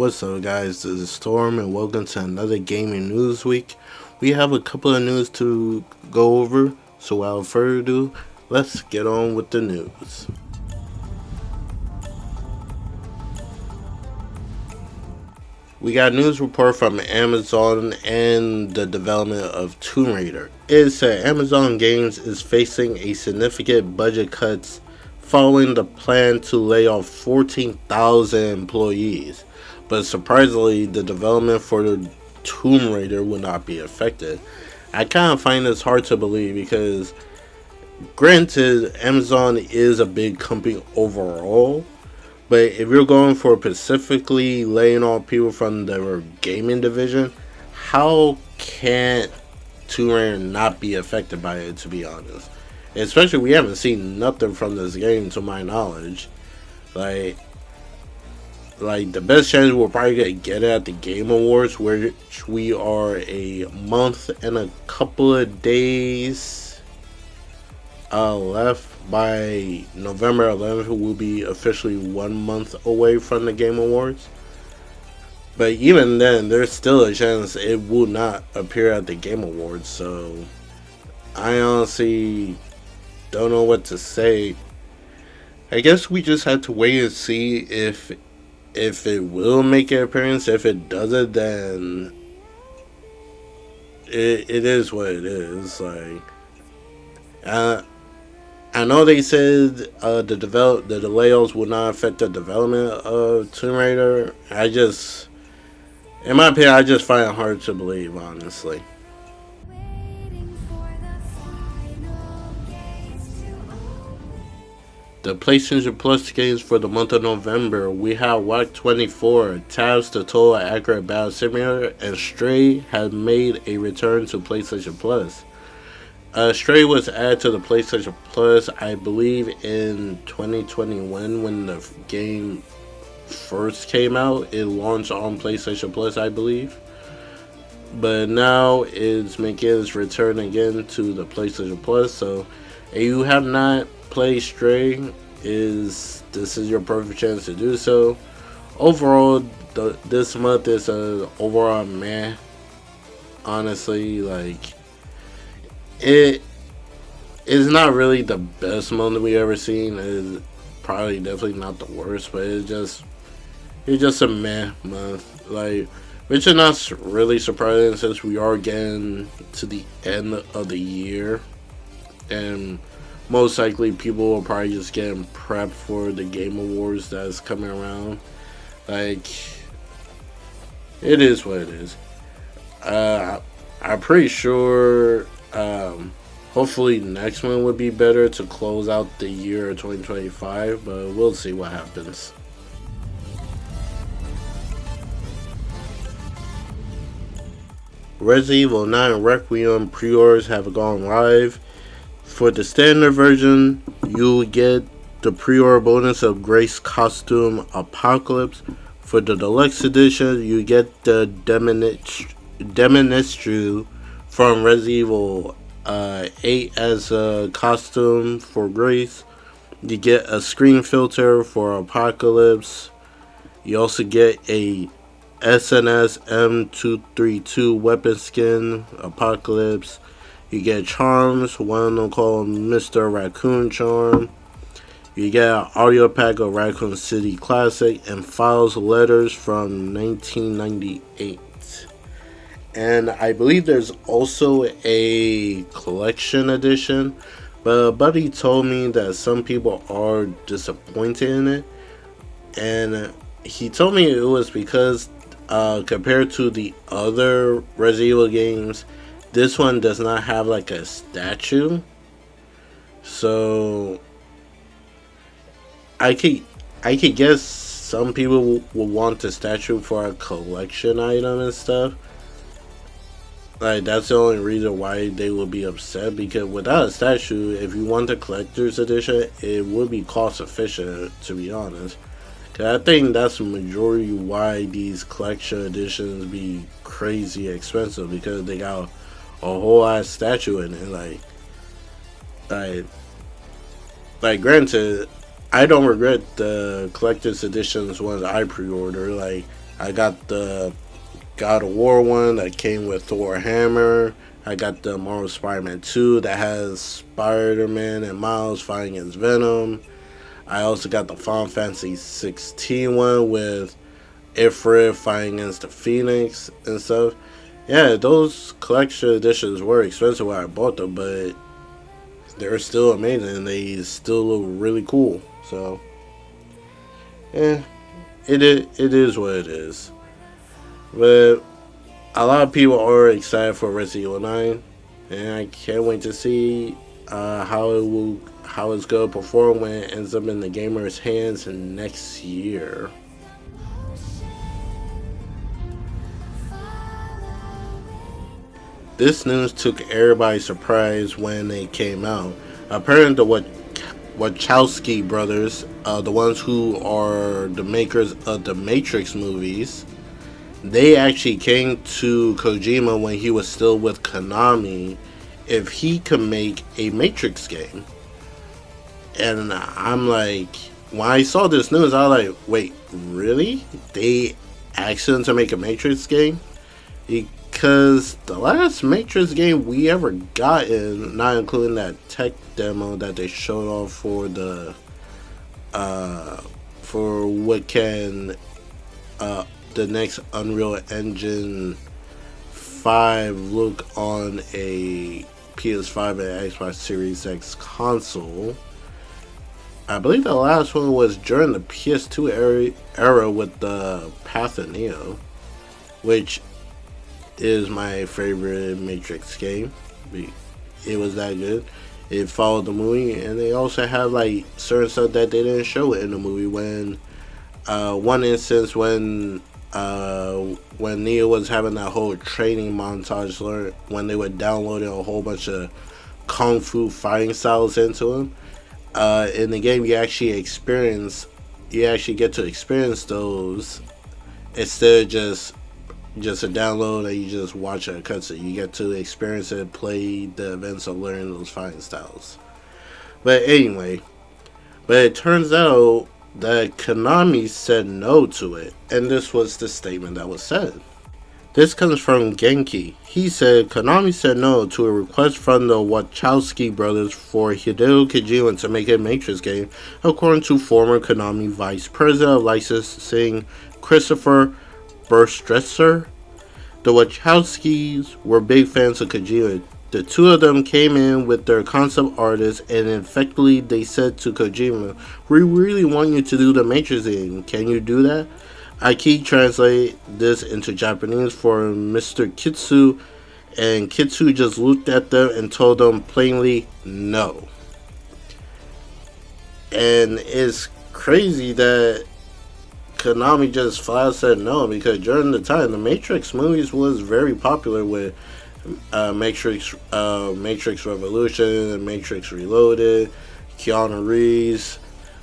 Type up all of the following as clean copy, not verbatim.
What's up, guys? This is Storm, and welcome to another gaming news week. We have a couple of news to go over, so without further ado, let's get on with the news. We got a news report from Amazon and the development of Tomb Raider. It said Amazon Games is facing a significant budget cuts following the plan to lay off 14,000 employees. But surprisingly, the development for the Tomb Raider will not be affected. I kind of find this hard to believe because, granted, Amazon is a big company overall, but if you're going for specifically laying off people from the gaming division, how can Tomb Raider not be affected by it, to be honest? Especially, we haven't seen nothing from this game to my knowledge. Like the best chance we'll probably get at the Game Awards, which we are a month and a couple of days left. By November 11th, we'll be officially 1 month away from the Game Awards. But even then, there's still a chance it will not appear at the Game Awards. So I honestly don't know what to say. I guess we just have to wait and see if it will make an appearance. If it doesn't, then it is what it is. I know they said the layoffs will not affect the development of Tomb Raider. In my opinion, I just find it hard to believe, honestly. The PlayStation Plus games for the month of November, we have WAC 24, Tabs the Total Accurate Battle Simulator, and Stray have made a return to PlayStation Plus. Stray was added to the PlayStation Plus, I believe, in 2021 when the game first came out. It launched on PlayStation Plus, I believe. But now it's making its return again to the PlayStation Plus. So if you have not played Stray, this is your perfect chance to do so. Overall, this month is a overall meh. Honestly, it is not really the best month we ever seen. It's probably definitely not the worst, but it's just a meh month. Which is not really surprising since we are getting to the end of the year, and most likely people will probably just getting prepped for the Game Awards that's coming around. It is what it is. I'm pretty sure hopefully next one would be better to close out the year of 2025, but we'll see what happens. Resident Evil 9 Requiem pre-orders have gone live. For the standard version, you'll get the pre-order bonus of Grace costume Apocalypse. For the deluxe edition, you get the Demonistru from Resident Evil 8 as a costume for Grace. You get a screen filter for Apocalypse. You also get a SNS M232 weapon skin, Apocalypse. You get charms, one of them called Mr. Raccoon Charm. You get an audio pack of Raccoon City Classic and files letters from 1998. And I believe there's also a collection edition, but a buddy told me that some people are disappointed in it. And he told me it was because compared to the other Resident Evil games, this one does not have a statue. So I could guess some people will want the statue for a collection item and stuff. That's the only reason why they will be upset, because without a statue, if you want the collector's edition, it would be cost efficient, to be honest. Cause I think that's the majority why these collection editions be crazy expensive, because they got a whole ass statue in it. Granted, I don't regret the collector's editions ones I pre-order. I got the God of War one that came with Thor Hammer. I got the Marvel Spider-Man 2 that has Spider-Man and Miles fighting against Venom. I also got the Final Fantasy 16 one with Ifrit fighting against the Phoenix and stuff. Yeah, those collection editions were expensive when I bought them, but they're still amazing and they still look really cool. So, yeah, it is what it is. But a lot of people are excited for Resident Evil 9, and I can't wait to see how it's gonna perform when it ends up in the gamers' hands next year. This news took everybody surprised when it came out. Apparently, the Wachowski brothers, the ones who are the makers of the Matrix movies, they actually came to Kojima when he was still with Konami if he could make a Matrix game. And I'm like, when I saw this news, I was like, wait, really? They asked him to make a Matrix game? Because the last Matrix game we ever got in, not including that tech demo that they showed off for for what can the next Unreal Engine 5 look on a PS5 and Xbox Series X console. I believe the last one was during the PS2 era with the Path of Neo, which is my favorite Matrix game. It was that good. It followed the movie, and they also have like certain stuff that they didn't show in the movie. When one instance when Neo was having that whole training montage, when they were downloading a whole bunch of kung fu fighting styles into him. In the game, you actually get to experience those instead of just a download and you just watch a cutscene. You get to experience it, play the events of learning those fighting styles. But anyway, it turns out that Konami said no to it, and this was the statement that was said. This comes from Genki. He said Konami said no to a request from the Wachowski brothers for Hideo Kojima to make a Matrix game, according to former Konami Vice President of Licensing Christopher Berstresser. The Wachowskis were big fans of Kojima. The two of them came in with their concept artists, and effectively they said to Kojima, "We really want you to do the Matrix game. Can you do that?" Aiki translate this into Japanese for Mr. Kitsu, and Kitsu just looked at them and told them plainly no. And it's crazy that Konami just flat said no, because during the time the Matrix movies was very popular with Matrix Revolution and Matrix Reloaded. Keanu Reeves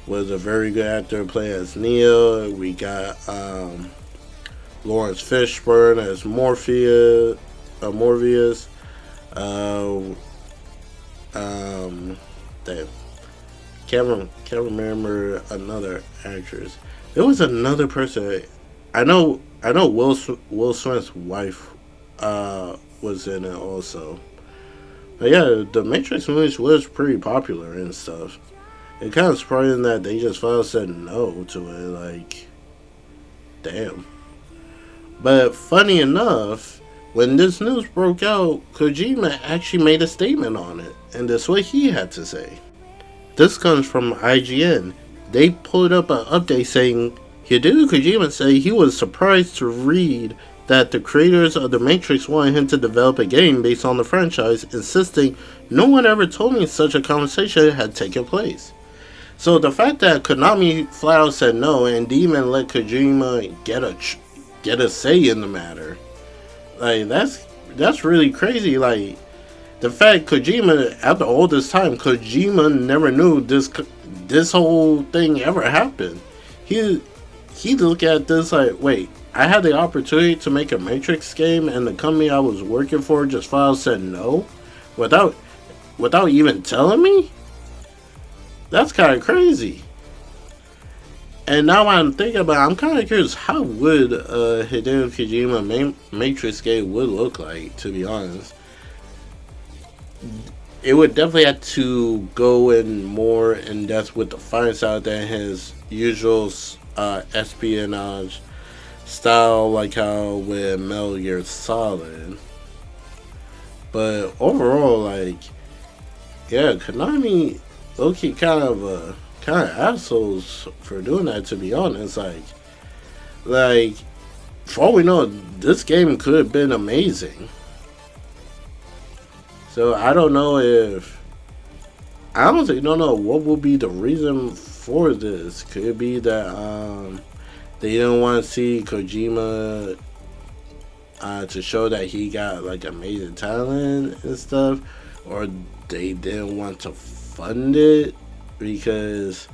was a very good actor playing as Neo. We got Lawrence Fishburne as Morpheus. Damn. Can't remember another actress. There was another person. I know Will Smith's wife was in it also. But yeah, the Matrix movies was pretty popular and stuff. It's kind of surprising that they just flat said no to it. Like, damn. But funny enough, when this news broke out, Kojima actually made a statement on it, and this is what he had to say. This comes from IGN. They pulled up an update saying Hideo Kojima said he was surprised to read that the creators of The Matrix wanted him to develop a game based on the franchise, insisting no one ever told me such a conversation had taken place. So the fact that Konami flat out said no and didn't even let Kojima get a say in the matter, like that's really crazy. Like the fact Kojima, after all this time, Kojima never knew this whole thing ever happened. He looked at this like, wait, I had the opportunity to make a Matrix game, and the company I was working for just flat out said no, without even telling me. That's kind of crazy. And now I'm thinking about it, I'm kind of curious how would Hideo Kojima Matrix game would look like, to be honest. It would definitely have to go in more in depth with the fighting style than his usual espionage style, like how with Metal Gear Solid. But overall, like, yeah, Konami, low-key kind of assholes for doing that. To be honest, like for all we know, this game could have been amazing. So I don't know if I honestly don't know what will be the reason for this. Could it be that they didn't want to see Kojima to show that he got like amazing talent and stuff, or they didn't want to fund it because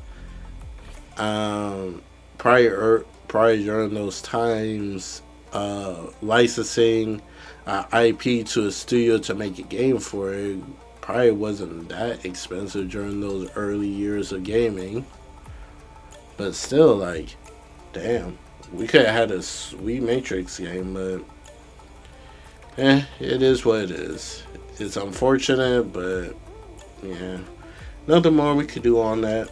prior during those times, licensing IP to a studio to make a game for it probably wasn't that expensive during those early years of gaming. But still, like, damn, we could have had a sweet Matrix game, but it is what it is. It's unfortunate, but yeah, nothing more we could do on that.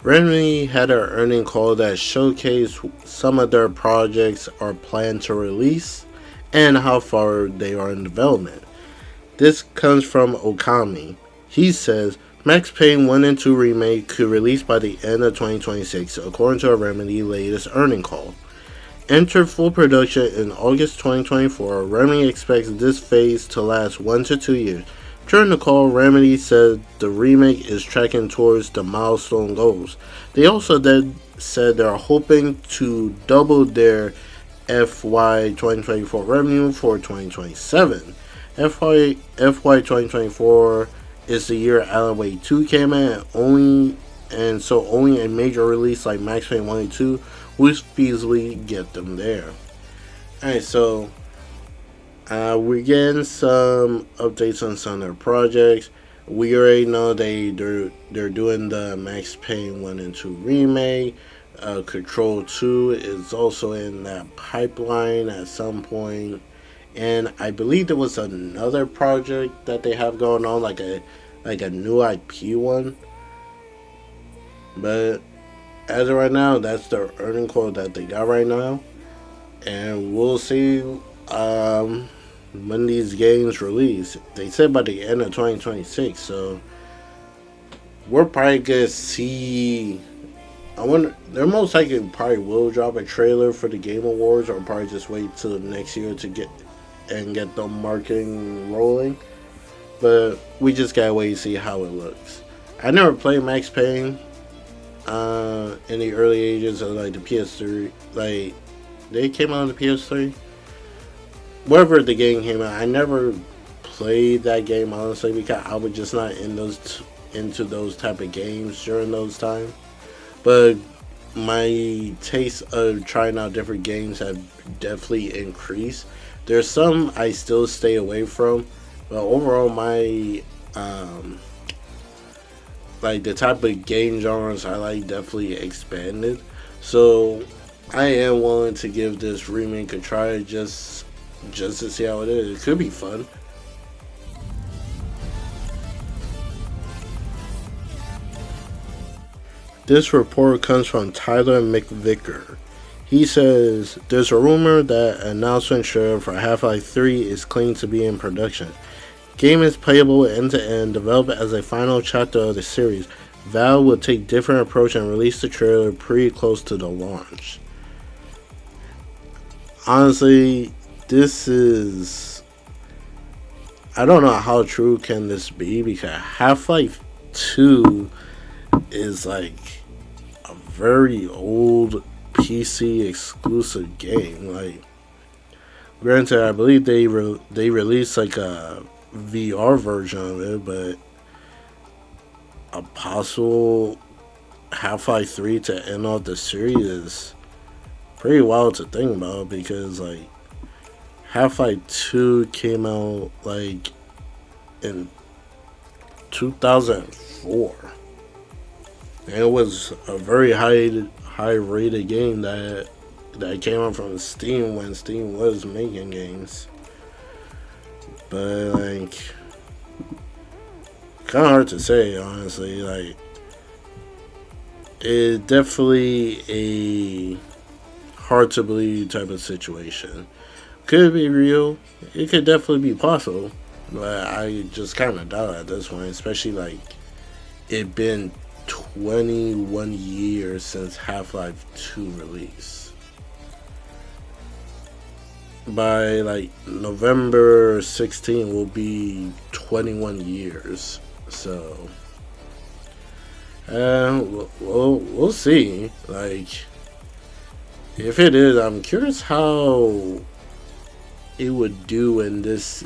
Remedy had an earning call that showcased some of their projects are planned to release and how far they are in development. This comes from Okami. He says Max Payne 1 and 2 Remake could release by the end of 2026, according to a Remedy latest earning call. Enter full production in August 2024. Remedy expects this phase to last 1 to 2 years. During the call, Remedy said the remake is tracking towards the milestone goals. They also said they're hoping to double their FY 2024 revenue for 2027. FY 2024 is the year Alan Wake 2 came in, and so only a major release like Max Payne 1 and 2 would feasibly get them there. Alright, so we're getting some updates on some of their projects. We already know they're doing the Max Payne 1 and 2 remake. Control 2 is also in that pipeline at some point. And I believe there was another project that they have going on, like a new IP one. But as of right now, that's the earning code that they got right now. And we'll see when these games release. They said by the end of 2026, so we're probably gonna see. I wonder. They're most likely probably will drop a trailer for the Game Awards, or probably just wait till next year to get the marketing rolling. But we just gotta wait and see how it looks. I never played Max Payne in the early ages of like the PS3. Like they came out on the PS3. Wherever the game came out, I never played that game honestly because I was just not into those type of games during those times. But my taste of trying out different games have definitely increased. There's some I still stay away from, but overall my like the type of game genres I like definitely expanded. So I am willing to give this remake a try just to see how it is. It could be fun. This report comes from Tyler McVicker. He says there's a rumor that an announcement trailer for Half-Life 3 is claimed to be in production. Game is playable end to end, developed as a final chapter of the series. Valve will take different approach and release the trailer pretty close to the launch. Honestly, this is, I don't know how true can this be because Half-Life 2 is like a very old PC exclusive game. Like, granted, I believe they released like a VR version of it, but a possible Half-Life 3 to end off the series is pretty wild to think about because like Half-Life 2 came out like in 2004. And it was a very high rated game that came out from Steam when Steam was making games. But like, kind of hard to say, honestly. Like, it's definitely a hard to believe type of situation. Could it be real? It could definitely be possible, but I just kind of doubt at this point, especially like it been 21 years since Half-Life 2 release. By like November 16 will be 21 years. So we'll see. Like, if it is, I'm curious how it would do in this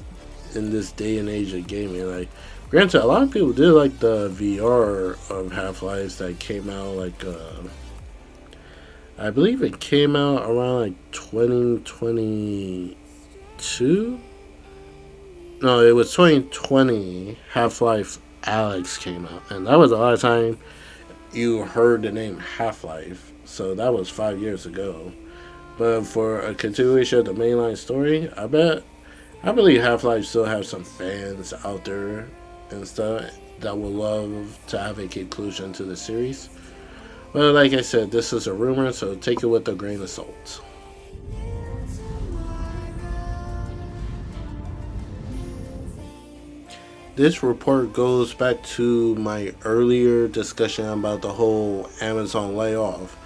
day and age of gaming. Like, granted, a lot of people did like the VR of Half-Life that came out like I believe it came out around like 2022. No, it was 2020. Half-Life Alyx came out, and that was the last time you heard the name Half-Life. So that was 5 years ago. But for a continuation of the mainline story, I believe Half-Life still have some fans out there and stuff that would love to have a conclusion to the series. But like I said, this is a rumor, so take it with a grain of salt. This report goes back to my earlier discussion about the whole Amazon layoff.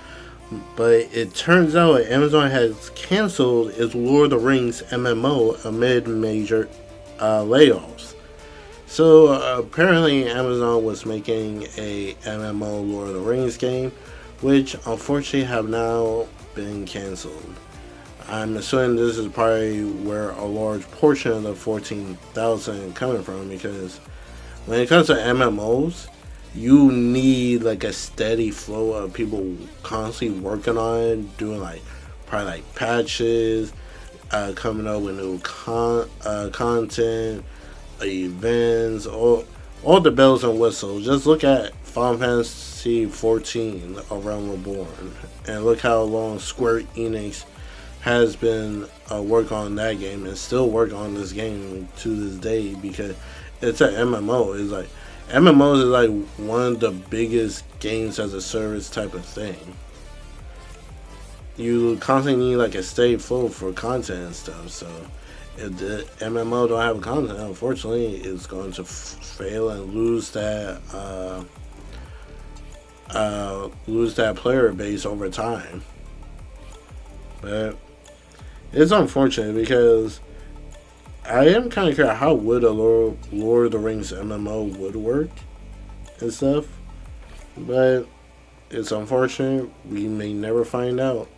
But it turns out Amazon has canceled its Lord of the Rings MMO amid major layoffs. So apparently Amazon was making a MMO Lord of the Rings game, which unfortunately have now been canceled. I'm assuming this is probably where a large portion of the 14,000 coming from, because when it comes to MMOs, you need like a steady flow of people constantly working on it, doing like probably like patches, coming up with new content, events, all the bells and whistles. Just look at Final Fantasy 14 A Realm Reborn, and look how long Square Enix has been working on that game and still working on this game to this day, because it's an MMO. It's like MMOs is like one of the biggest games as a service type of thing. You constantly need like a steady flow for content and stuff. So if the MMO don't have content, unfortunately, it's going to fail and lose that player base over time. But it's unfortunate because I am kind of curious how would a Lord of the Rings MMO would work and stuff, but it's unfortunate. We may never find out.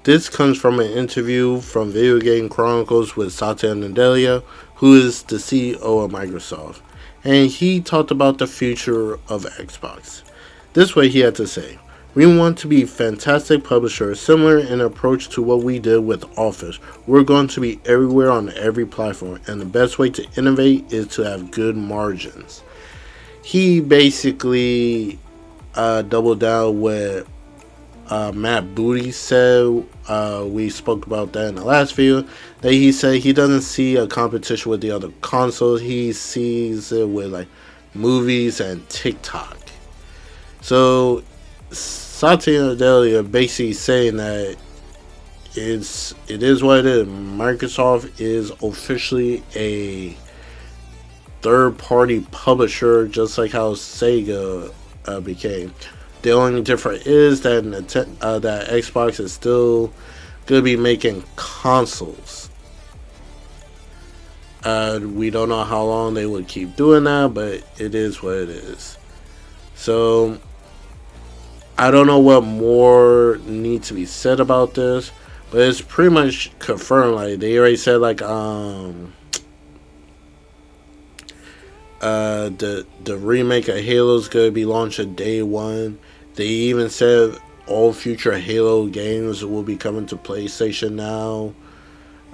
This comes from an interview from Video Game Chronicles with Satya Nadella, who is the CEO of Microsoft, and he talked about the future of Xbox. This way he had to say, "We want to be fantastic publishers, similar in approach to what we did with Office. We're going to be everywhere on every platform, and the best way to innovate is to have good margins." He basically doubled down what Matt Booty said. We spoke about that in the last video. That he said he doesn't see a competition with the other consoles. He sees it with like movies and TikTok. So Satya Nadella basically saying that it is what it is. Microsoft is officially a third-party publisher, just like how Sega became. The only difference is that that Xbox is still going to be making consoles. We don't know how long they would keep doing that, but it is what it is. So I don't know what more needs to be said about this, but it's pretty much confirmed. Like they already said, like the remake of Halo is gonna be launched day one. They even said all future Halo games will be coming to PlayStation now.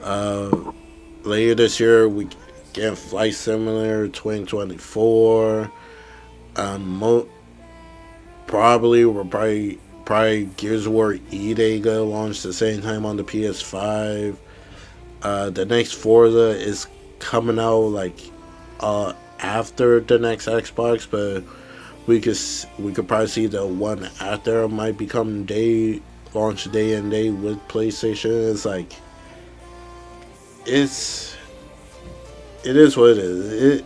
Uh, Later this year, we get Flight Simulator 2024. Mo- Probably we're probably Gears of War E Day gonna launch the same time on the PS5. The next Forza is coming out like after the next Xbox, but we could probably see the one after might become day launch day and day with PlayStation. It's like it's it is what it is.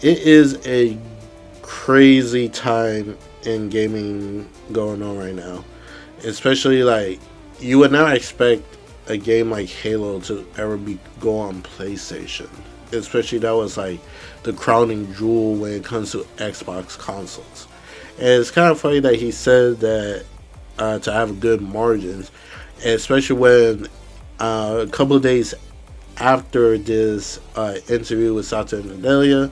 It is a crazy time in gaming going on right now. Especially like you would not expect a game like Halo to ever be go on PlayStation. Especially that was like the crowning jewel when it comes to Xbox consoles. And it's kind of funny that he said that to have good margins, especially when a couple of days after this interview with Satya Nadella,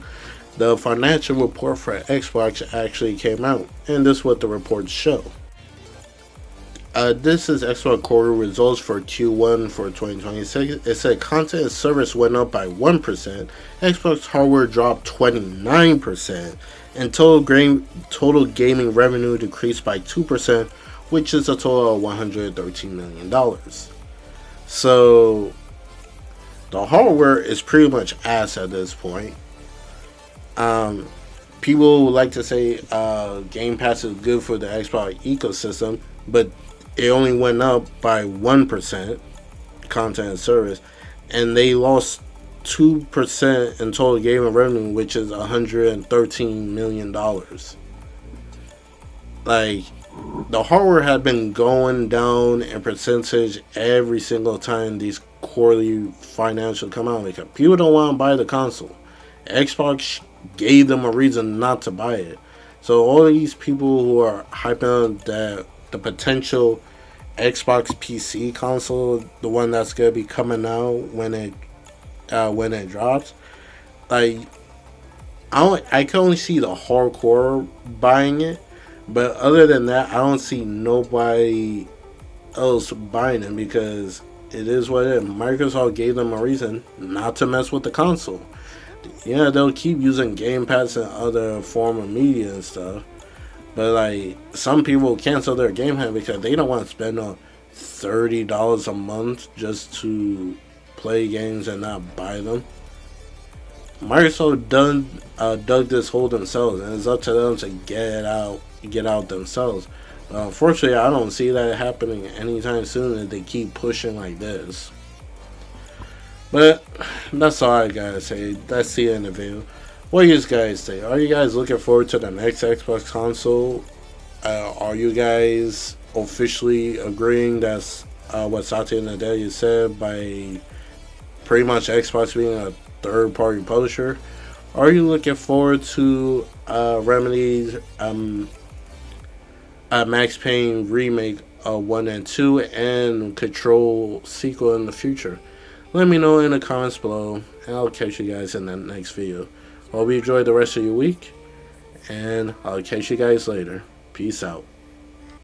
the financial report for Xbox actually came out, and this is what the reports show. This is Xbox quarter results for Q1 for 2026. It said content and service went up by 1%, Xbox hardware dropped 29%, and total gaming revenue decreased by 2%, which is a total of $113 million. So, the hardware is pretty much ass at this point. Um, People would like to say Game Pass is good for the Xbox ecosystem, but it only went up by 1% content and service, and they lost 2% in total gaming revenue, which is $113 million. Like, the hardware had been going down in percentage every single time these quarterly financials come out because people don't want to buy the console. Xbox gave them a reason not to buy it. So all of these people who are hyping on that the potential Xbox PC console, the one that's gonna be coming out when it drops, like I can only see the hardcore buying it, but other than that, I don't see nobody else buying it because it is what it is. Microsoft gave them a reason not to mess with the console. Yeah, they'll keep using Game Pass and other form of media and stuff, but like some people cancel their Game Pass because they don't want to spend $30 a month just to play games and not buy them. Microsoft dug this hole themselves, and it's up to them to get out themselves. Unfortunately, I don't see that happening anytime soon if they keep pushing like this. But that's all I gotta say. That's the end of the video. What do you guys say? Are you guys looking forward to the next Xbox console? Are you guys officially agreeing that's what Satya Nadella said by pretty much Xbox being a third-party publisher? Are you looking forward to Remedy's Max Payne remake 1 and 2 and Control sequel in the future? Let me know in the comments below, and I'll catch you guys in the next video. Hope you enjoy the rest of your week, and I'll catch you guys later. Peace out.